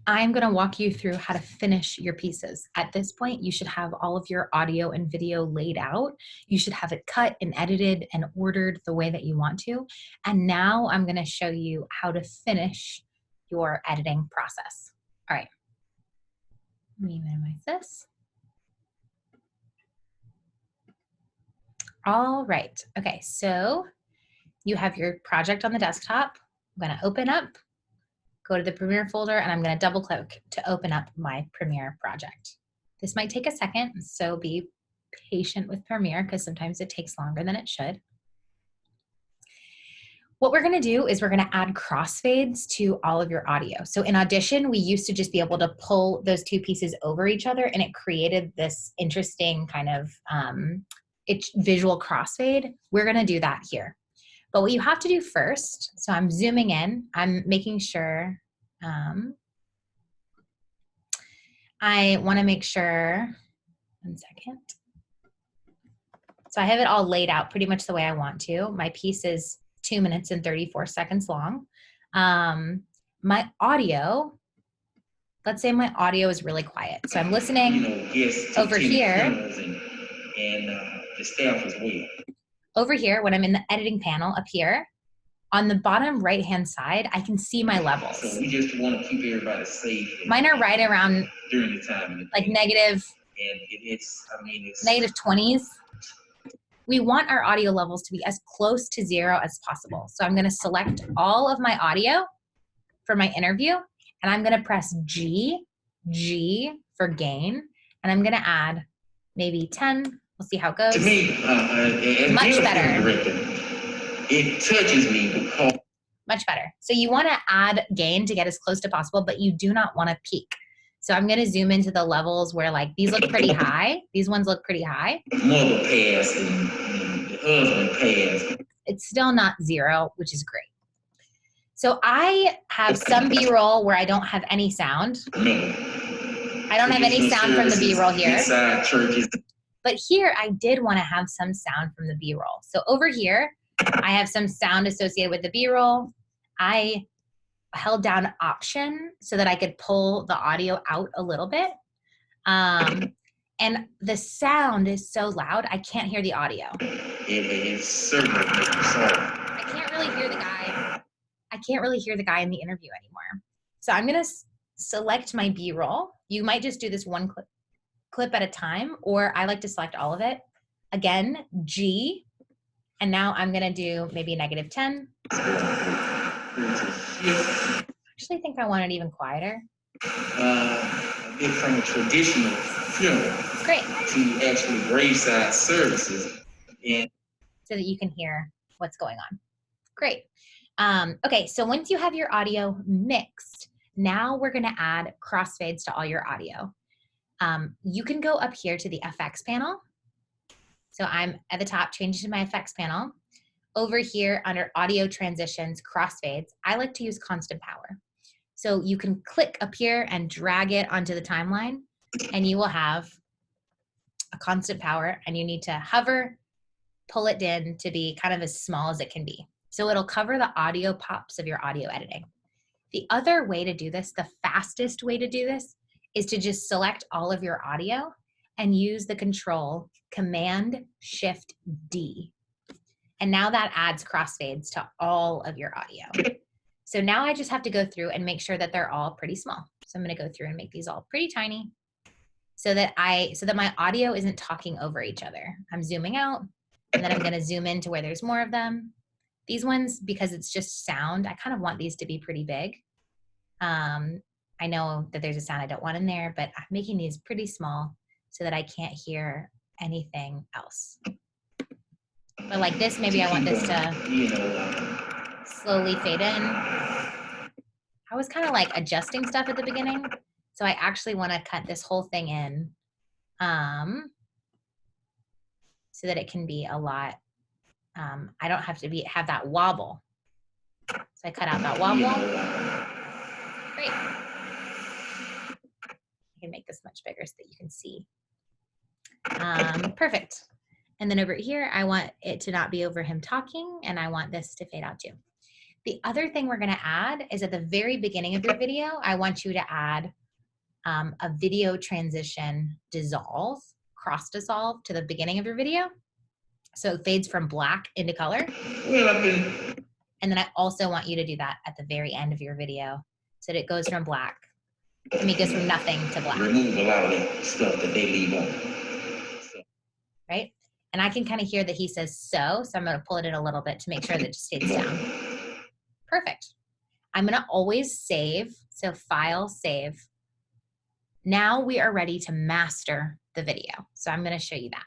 I'm going to walk you through how to finish your pieces. At this point, you should have all of your audio and video laid out. You should have it cut and edited and ordered the way that you want to. And now I'm going to show you how to finish your editing process. All right. Let me minimize this. All right. Okay, so you have your project on the desktop. I'm going to open up, go to the Premiere folder, and I'm going to double click to open up my Premiere project. This might take a second, so be patient with Premiere because sometimes it takes longer than it should. What we're going to do is we're going to add crossfades to all of your audio. So in Audition, we used to just be able to pull those two pieces over each other, and it created this interesting kind of visual crossfade. We're going to do that here. But what you have to do first, so I'm zooming in, I'm making sure, I want to make sure, 1 second. So I have it all laid out pretty much the way I want to. My piece is 2 minutes and 34 seconds long. My audio, let's say my audio is really quiet. So I'm listening over here. The staff as well. Over here, when I'm in the editing panel up here, on the bottom right-hand side, I can see my levels. So we just want to keep everybody safe. Mine are right around during the time, like negative, and it's negative 20s. We want our audio levels to be as close to 0 as possible. So I'm going to select all of my audio for my interview, and I'm going to press G for gain, and I'm going to add maybe 10. We'll see how it goes. To me, much better. Director, it touches me because much better. So you want to add gain to get as close to possible, but you do not want to peak. So I'm going to zoom into the levels where like these look pretty high. These ones look pretty high. Mother passed and the husband passed. It's still not 0, which is great. So I have some B-roll where I don't have any sound. I don't have any sound from the B-roll here. But here I did want to have some sound from the B-roll. So over here, I have some sound associated with the B-roll. I held down Option so that I could pull the audio out a little bit. And the sound is so loud, I can't hear the audio. It is certainly sorry. I can't really hear the guy. I can't really hear the guy in the interview anymore. So I'm going to select my B-roll. You might just do this one clip at a time, or I like to select all of it. Again, G, and now I'm going to do maybe negative 10. I actually think I want it even quieter. A bit from a traditional funeral. Great. To actually graveside services. And so that you can hear what's going on. Great. Okay, so once you have your audio mixed, now we're going to add crossfades to all your audio. You can go up here to the FX panel. So I'm at the top, change to my FX panel. Over here under audio transitions, crossfades, I like to use constant power. So you can click up here and drag it onto the timeline, and you will have a constant power, and you need to hover, pull it in to be kind of as small as it can be. So it'll cover the audio pops of your audio editing. The other way to do this, the fastest way to do this, is to just select all of your audio and use the control Command-Shift-D. And now that adds crossfades to all of your audio. So now I just have to go through and make sure that they're all pretty small. So I'm going to go through and make these all pretty tiny so that my audio isn't talking over each other. I'm zooming out, and then I'm going to zoom into where there's more of them. These ones, because it's just sound, I kind of want these to be pretty big. I know that there's a sound I don't want in there, but I'm making these pretty small so that I can't hear anything else. But like this, maybe I want this to slowly fade in. I was kind of like adjusting stuff at the beginning, so I actually want to cut this whole thing in so that it can be a lot. I don't have to have that wobble. So I cut out that wobble. Great. I can make this much bigger so that you can see. Perfect. And then over here, I want it to not be over him talking, and I want this to fade out too. The other thing we're going to add is at the very beginning of your video, I want you to add a video transition dissolve, cross dissolve to the beginning of your video. So it fades from black into color. And then I also want you to do that at the very end of your video so that it goes from black. I mean, it goes from nothing to black. Remove a lot of the stuff that they leave on. Right? And I can kind of hear that he says so I'm going to pull it in a little bit to make sure that it just fades down. Perfect. I'm going to always save. So file, save. Now we are ready to master the video. So I'm going to show you that.